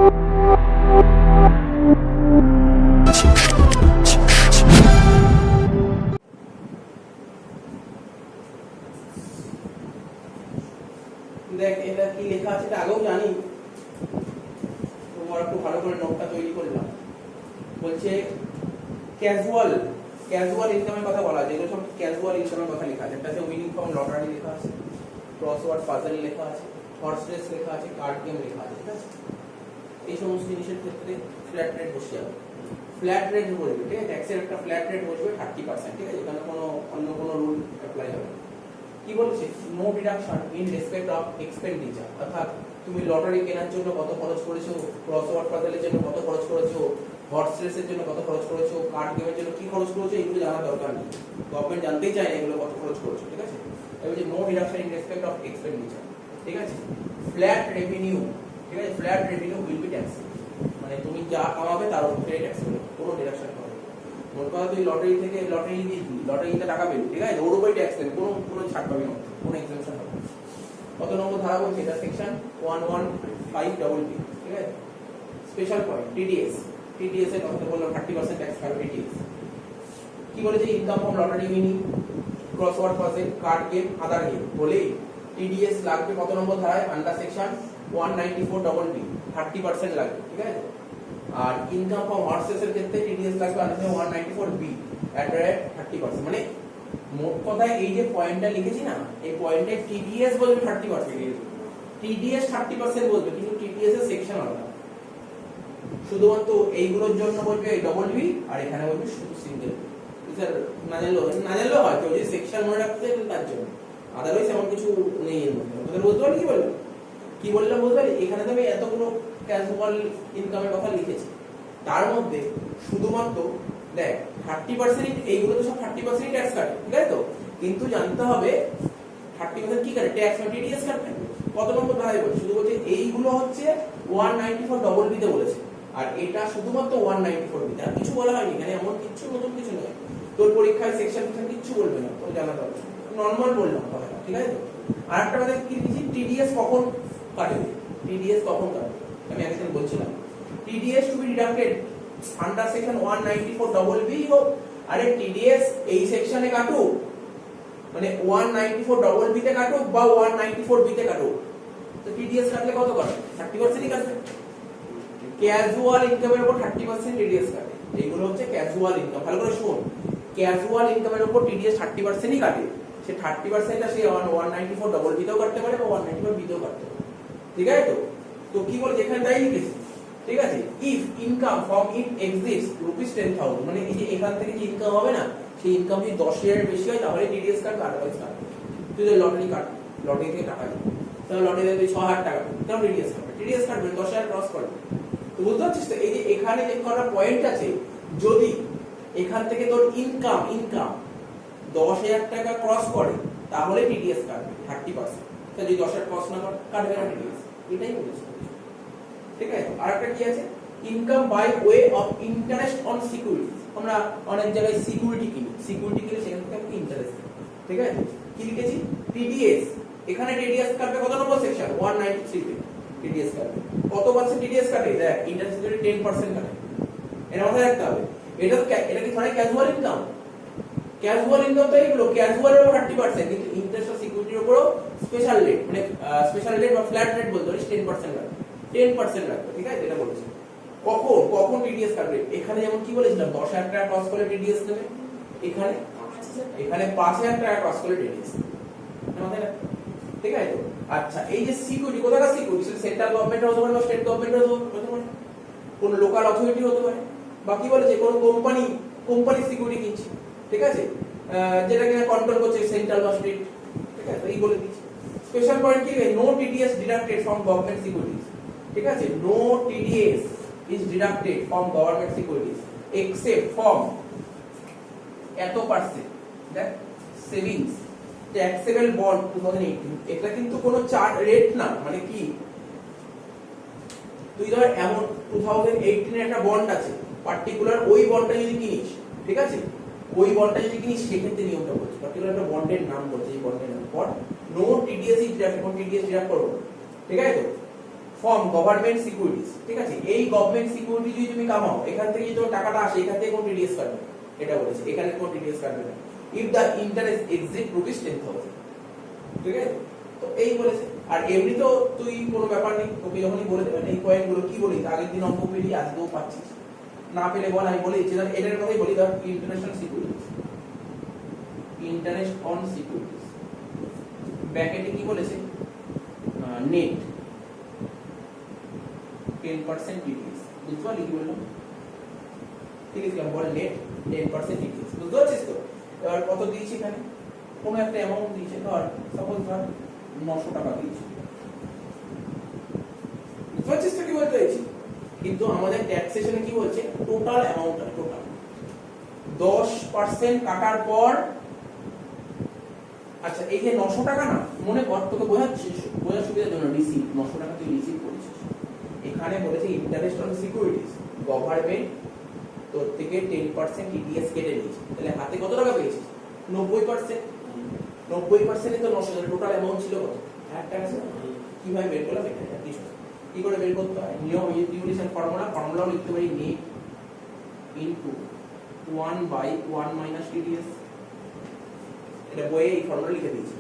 দেখ এটা কি লেখা আছে এটা আগেও জানি, তোমার একটু ভালো করে নোটটা তৈরি করলাম। বলছে ক্যাজুয়াল ইনকামের কথা বলা আছে, যেগুলো সব ক্যাজুয়াল ইনকামের কথা লেখা আছে। একটা আছে উইনিং ফ্রম লটারি লেখা আছে, ক্রসওয়ার্ড পাজল লেখা আছে, হর্স রেস লেখা আছে, কার্ড গেম লেখা আছে, ঠিক আছে? এই সমস্ত জিনিসের ক্ষেত্রে ফ্ল্যাট রেট বসে যাবে। ফ্ল্যাট রেট বলবে, ঠিক আছে? ট্যাক্সের একটা ফ্ল্যাট রেট বসবে 30%, ঠিক আছে? এখানে কোনো অন্য কোনো রুল অ্যাপ্লাই হবে না। কি বলছে? No deduction in respect of expenditure, অর্থাৎ তুমি লটারি কেনার জন্য কত খরচ করেছো, ক্রসওয়ার্ড পাজলের জন্য কত খরচ করেছো, হর্স রেসের জন্য কত খরচ করেছো, কার্ড গেমের জন্য কি খরচ করেছো, এগুলো জানা দরকার নেই। গভর্নমেন্ট জানতেই চায় না এগুলো কত খরচ করেছো, ঠিক আছে? এবার যে no deduction in respect of expenditure, ঠিক আছে? ফ্ল্যাট রেভিনিউ, ঠিক আছে? Flat revenue will be tax, মানে তুমি যা কামাবে তার উপরে ট্যাক্স হবে, কোনো ডিডাকশন হবে না। মোট কথা তুই লটারি থেকে লটারিতে টাকা পেলি, ঠিক আছে? ওর উপরে ট্যাক্স দেবে, কোনো ছাড় পাবি না, কোনো এক্সেমশন হবে না। কত নম্বর ধারা বলছে এটা? সেকশন 115BB, ঠিক আছে? স্পেশাল পয়েন্ট টিডিএস এর কথা বললাম, 30% ট্যাক্স পাবে টিডিএস। কি বলেছে? Income from lottery, winning, crossword puzzle, card game, other game বলে টিডিএস লাগবে কত নম্বর ধারায়? আন্ডার সেকশন 194BB 30% লাগবে, ঠিক আছে? আর ইনকাম ফ্রম হর্সেস এর ক্ষেত্রে টিডিএস লাগবে আন্ডার 194B এট 30%। মানে মোট কথায় এই যে পয়েন্টটা লিখেছি না, এই পয়েন্টে টিডিএস বলবে 30%, টিডিএস 30% বলবে, কিন্তু টিডিএস এর সেকশন আলাদা। শুধুমাত্র এইগুলোর জন্য বলবে ডবল বি, আর এখানে বলবে শুধু সিঙ্গেল। স্যার না জানলেও হয়, কেউ যদি সেকশন মনে রাখতে চায় তার জন্য, আদারওয়াইজ এমন কিছু নেই এর মধ্যে। তোদের বুঝতে পারলি কি বললাম বুঝতে পারলি? এখানে তো আমি এতগুলো ক্যাজুয়াল ইনকামের কথা লিখেছি, তার মধ্যে শুধুমাত্র দেখ 30% এইগুলো তো সব 30% ট্যাক্স কাটে, ঠিক আছে তো? কিন্তু জানতে হবে 30% কি কাটে? ট্যাক্স না টিডিএস কাটে। কত নম্বর ধারায় বলছে? শুধু বলছে এইগুলো হচ্ছে 194BB তে বলেছে, আর এটা শুধুমাত্র 194BB, আর কিছু বলা হয়নি এখানে, এমন কিছু নতুন কিছু নয়। তোর পরীক্ষায় সেকশন কিছু বলবে না, তোর জানা দরকার, নরমাল বললাম কথাটা, ঠিক আছে তো? আর একটা কথা কি লিখেছি? টিডিএস কখন কাটবে? টিডিএস কখন কাটবে আমি একদিন বলছিলাম। TDS to be deducted under section 194BB হোক, আরে টিডিএস এই সেকশনে কাটুক, মানে 194BB তে কাটুক বা 194B তে কাটুক, তো টিডিএস কাটলে কত কাটে? 30%ই কাটবে। ক্যাজুয়াল ইনকামের উপর 30% টিডিএস কাটে। এইগুলো হচ্ছে ক্যাজুয়াল ইনকাম, ভালো করে শোন। ক্যাজুয়াল ইনকামের উপর টিডিএস 30%ই কাটে। সে 30%টা সে 194BB তেও কাটতে পারে বা 194B তেও কাটতে পারে, ঠিক আছে তো? তো কি বলে এখানে তাই লিখেছি, ঠিক আছে? If income from it exist ₹10,000, মানে এই যে এখান থেকে যে ইনকাম হবে না, সেই ইনকাম যদি 10,000 এর বেশি হয় তাহলে টিডিএস কাটবে, আদারওয়াইজ কাটবে। তুই যদি লটারি কাট, লটারি থেকে টাকা দিবি, তাহলে লটারিতে তুই 6,000 টাকা দিবি, তাহলে টিডিএস কাটবে 10,000 ক্রস করবে। তো বুঝতে পারছিস তো? এই যে এখানে যে কটা পয়েন্ট আছে, যদি এখান থেকে তোর ইনকাম 10,000 টাকা ক্রস করে তাহলে টিডিএস কাটবে 30%। তো যদি 10,000 ক্রস না করে কাটবে না টিডিএস, এটাই বলেছে, ঠিক আছে? আর একটা কি আছে? Income by way of interest on security. আমরা অনেক জায়গায় সিকিউরিটি কিনি সেখান থেকে আমাকে ইন্টারেস্ট, ঠিক আছে? কি লিখেছি? টিডিএস, এখানে টিডিএস কাটবে কত নম্বর সেকশন? 193 তে টিডিএস কাটবে। কত পার্সেন্ট টিডিএস কাটে? দেখ ইন্টারেস্ট সিকিউরিটি 10% কাটে, এটা মাথায় রাখতে হবে। এটা কি ধরে ক্যাজুয়াল ইনকাম? ক্যাজুয়াল ইনকাম তো এইগুলো ক্যাজুয়ালের উপর 30%, কিন্তু ইন্টারেস্ট আর সিকিউরিটির উপর স্পেশাল রেট, মানে স্পেশাল রেট বা ফ্ল্যাট রেট বলতে পারিস 10% লাগবে, 10% লাগবে, ঠিক আছে? এটা বলেছে। কখন টিডিএস কাটবে? এখানে যেমন কি বলেছিলাম 10,000 টাকা ক্রস করলে টিডিএস নেবে, এখানে 5,000 টাকা ক্রস করলে টিডিএস, ঠিক আছে তো? আচ্ছা, এই যে সিকিউরিটি, কোথাকার সিকিউরিটি? সেন্ট্রাল গভর্নমেন্টের হতে পারে বা স্টেট গভর্নমেন্টের হতে পারে, কোন লোকাল অথরিটি হতে পারে, বা কি বলেছে কোন কোম্পানি সিকিউরিটি কিনছে, ঠিক আছে? যেটাকে কন্ট্রোল করছে সেন্ট্রাল বা স্টেট, ঠিক আছে? এই বলে দিচ্ছে। স্পেশাল পয়েন্ট কি? No TDS deducted from government securities, ঠিক আছে? No TDS is deducted from government securities except from এত পার্সেন্ট দেখ সেভিংস ট্যাক্সেবল বন্ড 2018। এটা কিন্তু কোনো চার্ট রেট না, মানে কি তুই ধর এমন 2018 এর একটা বন্ড আছে পার্টিকুলার, ওই বন্ডটা যদি কিনিস, ঠিক আছে? ওই বন্ডটা যদি কিনিস সেক্ষেত্রে নিয়মটা বলছে, পার্টিকুলার একটা বন্ডের নাম বলছে, এই বন্ডের নাম পর নো টিডিএস ইজ ডিডাক্টেড, কোন টিডিএস ডিডাক্ট করব, ঠিক আছে তো? ফর্ম গভর্নমেন্ট সিকিউরিটিজ, ঠিক আছে? এই গভর্নমেন্ট সিকিউরিটি যদি তুমি কামাও, এখান থেকে যদি টাকাটা আসে, এখান থেকে কোনো টিডিএস কাটবে, এটা বলেছে, এখানে কোনো টিডিএস কাটবে না if the interest exceed rupees 10,000, ঠিক আছে? তো এই বলেছে। আর এমনি তো তুই কোনো ব্যাপার নেই, তোকে যখনই বলে দেবেন এই পয়েন্টগুলো কি বলি, আগের দিন অঙ্ক পেলি আজকেও পাচ্ছিস, না পেলে বল, আমি বলে দিচ্ছি। এটার কথাই বলি, ধর international securities, interest on securities, ব্র্যাকেটে কি বলেছে, নেট 10% টিডিএস, বুঝতে পারলি কি বললাম? ঠিক আছে, আমি বল নেট 10% টিডিএস, বুঝতে পারছিস তো? এবার কত দিয়েছি এখানে, কোনো একটা অ্যামাউন্ট দিয়েছে, ধর সাপোজ ধর 900 টাকা দিয়েছি, বুঝতে পারছিস তো কি বলতে চাইছি? কিন্তু আমাদের ট্যাক্সেশনে কি বলছে, টোটাল অ্যামাউন্টটা, টোটাল 10% কাটার পর, আচ্ছা এই যে 900 টাকা না, মনে কর, তোকে বোঝার সুবিধার জন্য রিসিভ 900 টাকা তুই রিসিভ করেছিস, এখানে বলেছে ইন্টারেস্ট অন সিকিউরিটিজ, গভর্নমেন্ট তোর থেকে 10% টিডিএস কেটে নিয়েছে, তাহলে হাতে কত টাকা পেয়েছিস? 90%। 90% এ তো 900, টোটাল অ্যামাউন্ট ছিল কত? 1 টাকা ছিল। কিভাবে বের করলাম? এটা কিছু কি করে বের করতে হয়, নিয়ম ইউটিলিটির ফর্মুলাও লিখতে পারি, নেট ইনটু 1/1 মাইনাস টিডিএস, এটা বইয়ে এই ফর্মুলা লিখে দিয়েছি।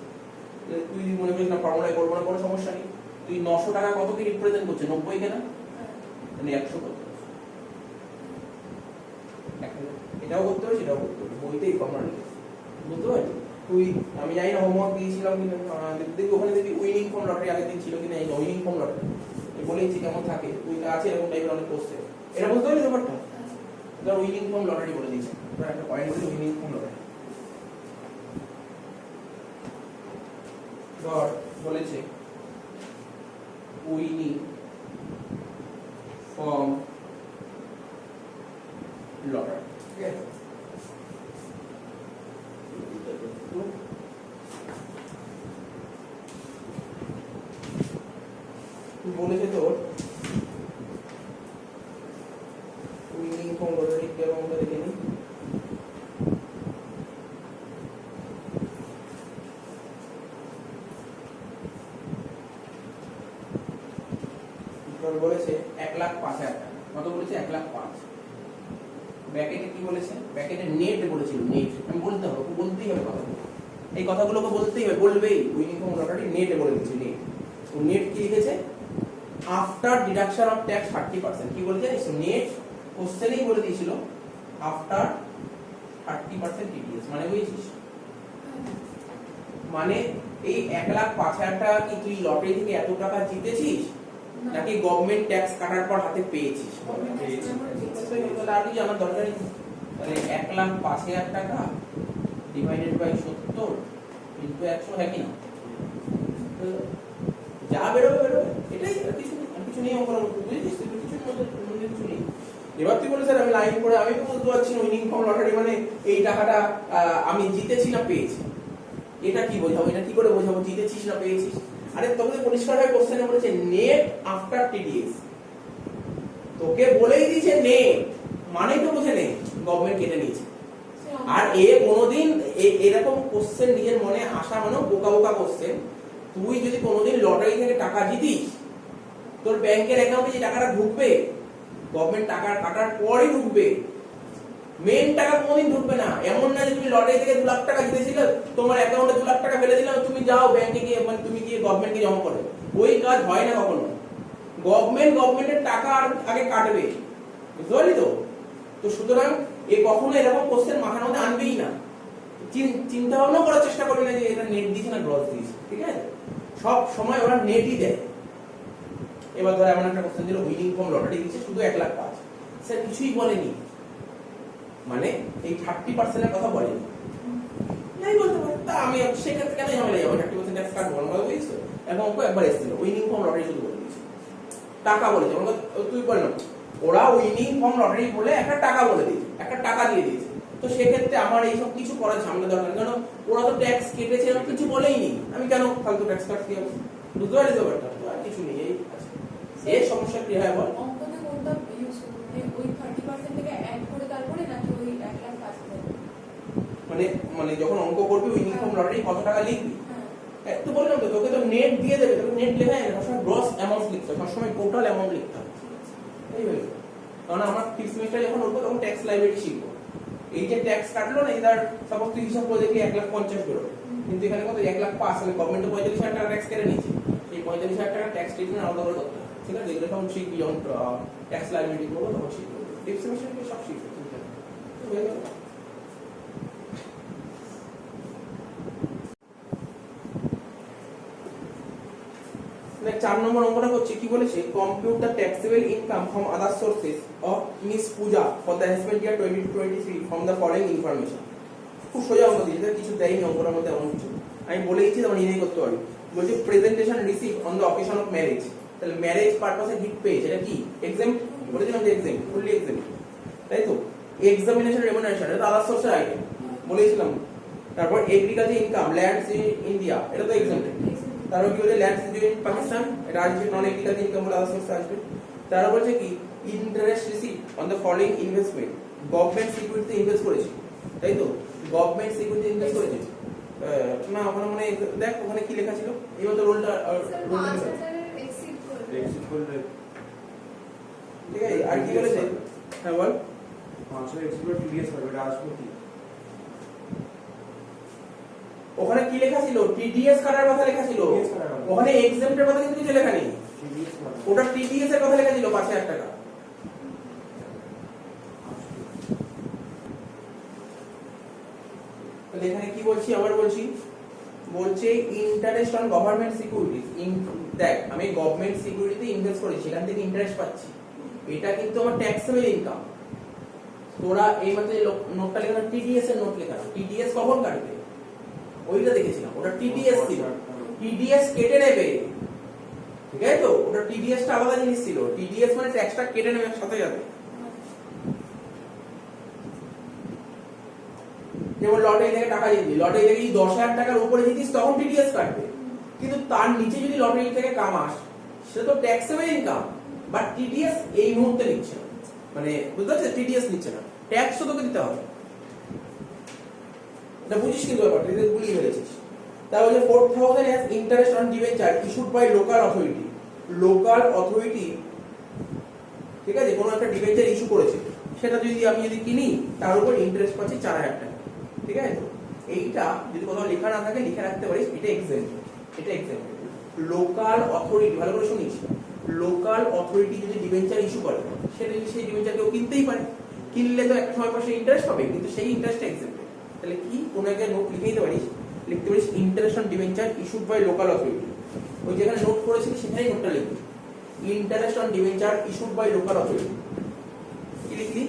তুই যদি মনে করিস না ফর্মুলায় করবো না, কোনো সমস্যা নেই, তুই 900 টাকা কত কি রিপ্রেজেন্ট করছে, 90 কে না, মানে 100 কত, এটাও করতে হবে সেটাও করতে হবে, বইতে এই ফর্মুলা লিখেছি, বুঝতে পারলি? তুই, আমি জানি না হোমওয়ার্ক দিয়েছিলাম কিনা, দেখবি ওখানে দেখবি উইনিং ফর্ম লটারি আগের দিন ছিল কিনা, এই উইনিং ফর্ম লটারি বলেছি কেমন থাকে, তুই আছে এরকম টাইপের অনেক কোশ্চেন, এটা বুঝতে পারলি ব্যাপারটা? ধর উইনিং ফর্ম লটারি বলে দিয়েছে, একটা পয়েন্ট বলে উইনিং ফর্ম লটারি, ধর বলেছে উইনিং ফর্ম লটারি, ঠিক আছে? বলেছে তোর উইনিং ফর্ম লটারি কি আমরা দেখে নিই, বলেছে 1,05,000 টাকা, কত বলেছে? 1,05,000। ব্র্যাকেটে কি বলেছে? ব্র্যাকেটে নেট বলেছিল, নেট, আমি বলতে হবে, বলতেই হবে কথা, এই কথাগুলোকে বলতেই হবে, বলবেই, উইনিং ফর্ম লটারি নেট বলে দিচ্ছে, নেট। তো নেট কি লিখেছে? আফটার ডিডাকশন অফ ট্যাক্স 30%, কি বলেছে? নেট কোশ্চেনেই বলে দিয়েছিল আফটার 30% টিডিএস, মানে বুঝেছিস? মানে এই 1,05,000 টাকা কি তুই লটারি থেকে এত টাকা জিতেছিস, নাকি গভর্নমেন্ট ট্যাক্স কাটার পর হাতে পেয়েছিস? আর কি জানার দরকার নেই, তাহলে 1,05,000 টাকা ডিভাইডেড বাই 70 ইনটু 100, হ্যাঁ কি না? যা বেরোবে বেরোবে, এটাই, কিছু নেই অঙ্কের মধ্যে, বুঝেছিস? কিছু নেই। এবার তুই বলে স্যার আমি লাইন করে আমি তো বলতে পারছি না উইনিং ফর্ম লটারি মানে এই টাকাটা আমি জিতেছি না পেয়েছি, এটা কি বোঝাবো? এটা কি করে বোঝাবো জিতেছিস না পেয়েছিস? আরে তোকে পরিষ্কারভাবে কোশ্চেনে বলেছে নেট আফটার টিডিএস, তোকে বলেই দিয়েছে নেট, মানেই তো বুঝে নেই গভর্নমেন্ট কেটে নিয়েছে। আর এ কোনোদিন এরকম কোশ্চেন নিজের মনে আসা মানে বোকা বোকা কোশ্চেন। তুই যদি কোনোদিন লটারি থেকে টাকা জিতিস, তোর ব্যাংকের অ্যাকাউন্টে যে টাকাটা ঢুকবে, গভর্নমেন্ট টাকা কাটার পরই ঢুকবে, মেন টাকা কোনোদিন ঢুকবে না। এমন না যে তুমি লটারি থেকে 2 লাখ টাকা জিতেছিলে, তোমার অ্যাকাউন্টে 2 লাখ টাকা ফেলে দিলাম, তুমি যাও ব্যাংকে গিয়ে, মানে তুমি গিয়ে গভর্নমেন্টকে জমা করো, ওই কাজ হয় না কখনো। গভর্নমেন্টের টাকা আগে কাটবে, বুঝতে পারলি তো? তো সুতরাং এ কখনো এরকম কোশ্চেন মাথার মধ্যে আনবেই না, চিন্তা ভাবনা করার চেষ্টা করবে না যে এটা নেট দিয়েছে না গ্রস দিয়েছে, ঠিক আছে? সব সময় ওরা নেটই দেয়। এবার ধর এমন একটা কোশ্চেন দিল উইনিং ফর্ম লটারি দিচ্ছে শুধু 1,05,000, স্যার কিছুই বলেনি, মানে এই 30% এর কথা বলেনি, নাই বলতে পারে। তা আমি সেক্ষেত্রে কেন ঝামেলা যাবো, 30% ট্যাক্স কাটবো না, কথা বুঝছো? এবং অঙ্ক একবার এসেছিল উইনিং ফর্ম লটারি শুধু বলে দিয়েছে, টাকা বলেছে, তুই বলে না, ওরা উইনিং ফর্ম লটারি বলে একটা টাকা বলে দিয়েছে, একটা টাকা দিয়ে দিয়েছে। তো সেক্ষেত্রে আমার এইসব কিছু করার ঝামেলা দরকার, কারণ ওরা তো ট্যাক্স কেটেছে, এরকম কিছু বলেইনি, আমি কেন ফালতু ট্যাক্স কাটতে যাবো? বুঝতে পারলি তো ব্যাপারটা? তো আর কিছু নেই, এই আছে। এই সমস্যা কি হয় বল? অঙ্কতে কোনটা ইউজ করব, মানে ওই 30% থেকে অ্যাড করে তারপরে নাকি ওই 1,05,000? মানে যখন অঙ্ক করবি উইনিং ফর্ম লটারি কত টাকা লিখবি, তো বললাম তো তোকে তো নেট দিয়ে দেবে, তোকে নেট লেখা যায় না, সবসময় গ্রস অ্যামাউন্ট লিখতে হবে, সবসময় টোটাল অ্যামাউন্ট লিখতে হবে। এই হলো, কারণ আমরা ফিফথ সেমিস্টারে যখন উঠবো তখন ট্যাক্স লাইবিলিটি শিখবো। এই যে ট্যাক্স কাটলো না, এটার সাপোজ তুই হিসাব করে দেখলি 1,50,000 বেরোবে, কিন্তু এখানে কত 1,05,000, তাহলে গভর্নমেন্ট 45,000 টাকা ট্যাক্স কেটে নিয়েছে, এই 45,000 টাকা ট্যাক্স ট্রিটমেন্ট আলাদা করে করতে হবে, ঠিক আছে? এগুলো তখন শিখবি, যখন ট্যাক্স লাইবিলিটি করবো তখন শিখবো, ফিফথ সেমিস্টারে সব শিখবো, ঠিক আছে? হয়ে গেল। Next 4 নম্বর অঙ্কটা হচ্ছে কি বলেছে, compute the taxable income from other sources of Miss Pooja for the assessment year 22-23 from the following information। খুব সোজা অঙ্ক দিয়েছে, কিছু দেয়নি অঙ্কটার মধ্যে এমন কিছু, আমি বলেইছি তোমরা নিজেই করতে পারবে। বলছে presentation receive on the occasion of marriage, তাহলে ম্যারেজ পারপাসে গিফট পেয়েছে, এটা কি এক্সাম্পট? বলেছিলাম যে এক্সাম্পট, ফুললি এক্সাম্পট, তাই তো? এক্সামিনেশন রেমুনারেশন, এটা আদার সোর্সের আইটেম বলেছিলাম। তারপর agriculture income, lands in India, এটা তো এক্সাম্পট। তারপর কি বলে ল্যান্ড সিচুয়েশন ইন পাকিস্তান, এটা আসবে, নন এগ্রিকালচার ইনকাম বলে আদার সোর্স আসবে। তারপর বলছে কি interest receive on the following investment, government সিকিউরিটিতে ইনভেস্ট করেছে, তাই তো? গভর্নমেন্ট সিকিউরিটিতে ইনভেস্ট করেছে না, ওখানে মানে দেখ ওখানে কি লেখা ছিল, এইবার তো রোলটা এক্সিট করলে ঠিক আছে। আর কি বলেছে, হ্যাঁ বল। 500 এক্সিট করে টিডিএস হবে, এটা আসবে কি? ওখানে কি লেখা ছিল? টিডিএস কাটার কথা লেখা ছিল, ওখানে এক্সাম্পটের কথা কিন্তু কিছু লেখা নেই, ওটা টিডিএস এর কথা লেখা ছিল 5,000 টাকা। তাহলে এখানে কি বলছি, আবার বলছি, বলছে ইন্টারেস্ট অন গভর্নমেন্ট সিকিউরিটি। দেখ আমি গভর্নমেন্ট সিকিউরিটিতে ইনভেস্ট করেছি, সেখান থেকে ইন্টারেস্ট পাচ্ছি, এটা কিন্তু আমার ট্যাক্সেবল ইনকাম। তোরা এই মাত্র নোটটা লেখা, টিডিএস এর নোট লেখা, টিডিএস কখন কাটবে ওইটা দেখেছিলাম, ওটা টিডিএস ছিল, টিডিএস কেটে নেবে, ঠিক আছে তো? ওটা টিডিএস টা আলাদা জিনিস ছিল, টিডিএস মানে ট্যাক্সটা কেটে নেবে সাথে যাবে। যেমন লটারি থেকে টাকা জিতবি, লটারি থেকে যদি 10,000 টাকার উপরে জিতিস তখন টিডিএস কাটবে, কিন্তু তার নিচে যদি লটারি থেকে কামাস সেটা তো ট্যাক্সেবল ইনকাম, বাট টিডিএস এই মুহূর্তে নিচ্ছে না, মানে বুঝতে পারছিস? টিডিএস নিচ্ছে না, ট্যাক্স তো তোকে দিতে হবে, এটা বুঝিস কিন্তু ব্যাপারটা, এটা ভুলিয়ে ফেলেছিস। তাহলে 4,000 as interest on debenture issued by local authority, local authority, ঠিক আছে, কোনো একটা ডিবেঞ্চার ইস্যু করেছে, সেটা যদি আমি কিনি তার উপর ইন্টারেস্ট পাচ্ছি 4,000 টাকা, ঠিক আছে? এইটা যদি কোথাও লেখা না থাকে লিখে রাখতে পারিস, এটা এক্সাম্পল, এটা এক্সাম্পল। লোকাল অথরিটি, ভালো করে শুনিস, লোকাল অথরিটি যদি ডিবেঞ্চার ইস্যু করে সেটা সেই ডিবেঞ্চার কেউ কিনতেই পারে, কিনলে তো একটা সময় পর সে ইন্টারেস্ট পাবে, কিন্তু সেই ইন্টারেস্ট এক্সাম্পল। তাহলে কি কোনো একটা নোট লিখে দিতে পারিস, লিখতে পারিস interest on debenture issued by local authority, ওই যেখানে নোট করেছিস সেখানেই নোটটা লিখবি, interest on debenture issued by local authority. কি লিখলি?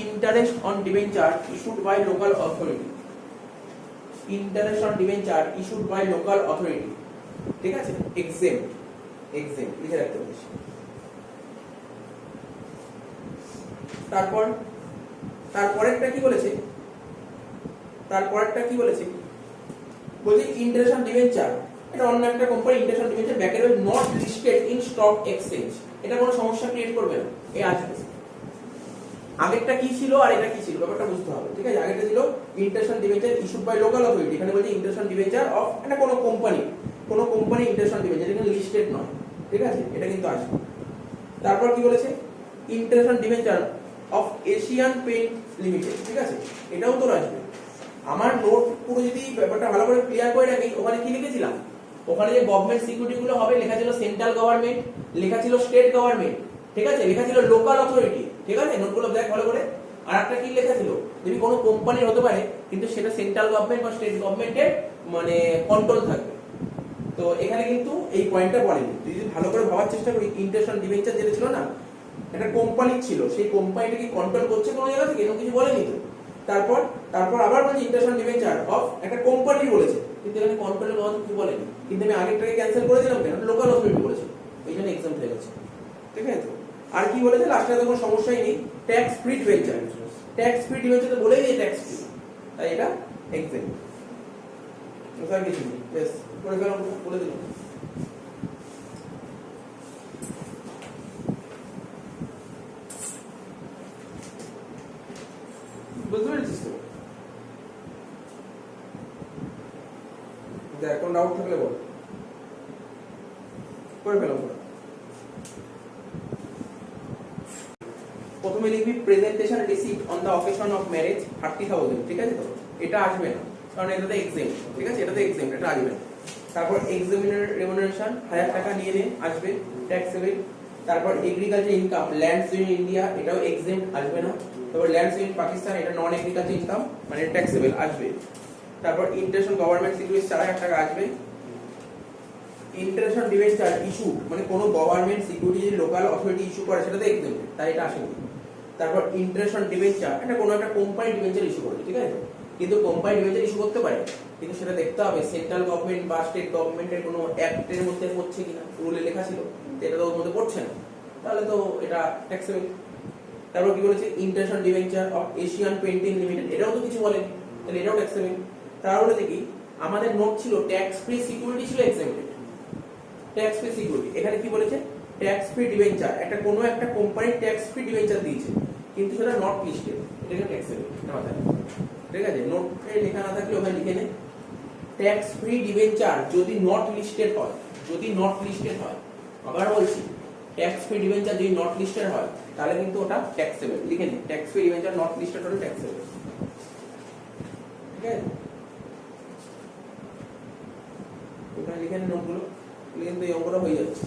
Interest on debenture issued by local authority, interest on debenture issued by local authority, ঠিক আছে? এক্সাম্পল, এক্সাম্পল লিখে রাখতে পারিস। তারপরেরটা কি বলেছে, তারপরেরটা কি বলেছে, বলছে ইন্টারেস্ট অন ডিবেঞ্চার, এটা অন্য একটা company interest on debenture bracket not listed in stock exchange, এটা কোনো সমস্যা ক্রিয়েট করবে না, এই আসবে। আগেরটা কি ছিল আর এটা কি ছিল ব্যাপারটা বুঝতে হবে, ঠিক আছে? আগেরটা ছিল interest on debenture issued by local authority, এখানে বলছে ইন্টারেস্ট অন ডিবেঞ্চার অফ এটা কোনো কোম্পানি ইন্টারেস্ট অন ডিবেঞ্চার, এটা লিস্টেড নয়, ঠিক আছে? এটা কিন্তু আসবে। তারপর কি বলেছে, interest on debenture of Asian paint limited, ঠিক আছে? এটাও তো আসবে। আমার নোট পুরো যদি ব্যাপারটা ভালো করে ক্লিয়ার করে রাখি, ওখানে কি লিখেছিলাম, ওখানে যে গভর্নমেন্ট সিকিউরিটি গুলো হবে লেখা ছিল সেন্ট্রাল গভর্নমেন্ট, লেখা ছিল স্টেট গভর্নমেন্ট, ঠিক আছে, লেখা ছিল লোকাল অথরিটি, ঠিক আছে? নোটগুলো দেখ ভালো করে। আর একটা কি লেখা ছিল, যদি কোনো কোম্পানির হতে পারে কিন্তু সেটা সেন্ট্রাল গভর্নমেন্ট বা স্টেট গভর্নমেন্টের মানে কন্ট্রোল থাকবে। তো এখানে কিন্তু এই পয়েন্টটা বলেনি, তুই যদি ভালো করে ভাবার চেষ্টা করি, ইন্টারেস্ট অন ডিবেঞ্চার যেটা ছিল না, একটা কোম্পানি ছিল, সেই কোম্পানিটা কি কন্ট্রোল করছে কোনো জায়গা থেকে, এরকম কিছু বলেনি তো। তারপর আবার বলছে ইন্টারেস্ট অন ডিবেঞ্চার অফ একটা কোম্পানি বলেছে, কিন্তু এখানে কন্ট্রোলের কথা কিছু বলেনি, কিন্তু আমি আগেরটাকে ক্যান্সেল করে দিলাম কেন, লোকাল অথরিটি বলেছে, এই জন্য এক্সাম হয়ে গেছে, ঠিক আছে? তো আর কি বলেছে লাস্টে, তো কোনো সমস্যাই নেই, tax free debenture, tax free debenture তো বলেই নেই ট্যাক্স ফ্রি, তাই এটা এক্সাম। স্যার কিছু নেই, বেশ করে ফেলাম, বলে দিলাম। বুঝতে পেরেছিস তো? এখন ডাউট থাকলে বল। করে ফেলো পুরো। প্রথমে লিখবি presentation receipt on the occasion of marriage 30,000, ঠিক আছে তো? এটা আসবে না কারণ এটাতে এক্সেম, ঠিক আছে, এটাতে এক্সেম, এটা আসবে না। তারপর এক্সামিনার রেমুনারেশন 1000 টাকা নিয়ে নে, আসবে, ট্যাক্সেবল। তারপর agriculture income lands in India, এটাও এক্সেম, আসবে না। তারপর ল্যান্ডস ইন পাকিস্তান, এটা নন এগ্রিকালচার ইনকাম মানে ট্যাক্সেবল, আসবে। তারপর ইন্টারেস্ট গভর্নমেন্ট সিকিউরিটি 4000 টাকা আসবে। ইন্টারেস্ট অন ডিবেঞ্চার ইস্যু মানে কোন গভর্নমেন্ট সিকিউরিটি যদি লোকাল অথরিটি ইস্যু করে সেটাতে এক্সেম, তাই এটা আসেনি। তারপর ইন্টারেস্ট অন ডিবেঞ্চার, এটা কোনো একটা কোম্পানি ডিবেঞ্চার ইস্যু করেছে, ঠিক আছে, কিন্তু কোম্পানি ডিবেঞ্চার ইস্যু করতে পারে, কিন্তু সেটা দেখতে হবে সেন্ট্রাল গভর্নমেন্ট বা স্টেট গভর্নমেন্টের কোনো অ্যাক্টের মধ্যে পড়ছে কিনা, রুলে লেখা ছিল, এটা তো ওর মধ্যে পড়ছে না, তাহলে তো এটা ট্যাক্সেবল। তারপর কি বলেছে interest on debenture of Asian painting limited, এটাও তো কিছু বলেনি, তাহলে এটাও ট্যাক্সেবল। তাহলে দেখি আমাদের নোট ছিল ট্যাক্স ফ্রি সিকিউরিটি ছিল এক্সেম্পটেড, ট্যাক্স ফ্রি সিকিউরিটি, এখানে কি বলেছে ট্যাক্স ফ্রি ডিবেঞ্চার, একটা কোনো একটা কোম্পানি ট্যাক্স ফ্রি ডিবেঞ্চার দিয়েছে কিন্তু সেটা নট লিস্টেড, এটাকে ট্যাক্সেবল, ঠিক আছে। নোটে লেখা না থাকলে ওখানে লিখে নে ট্যাক্স ফ্রি ডিবেঞ্চার যদি নট লিস্টেড হয়, যদি নট লিস্টেড হয়, আবার বলছি ট্যাক্স ফ্রি ডিবেঞ্চার যদি নট লিস্টেড হয় তাহলে কিন্তু ওটা ট্যাক্সেবল, লিখে নে tax free debenture not listed হলে ট্যাক্সেবল, ঠিক আছে। ওখানে লিখে নে নোটগুলো, কিন্তু এই অঙ্কটা হয়ে যাচ্ছে।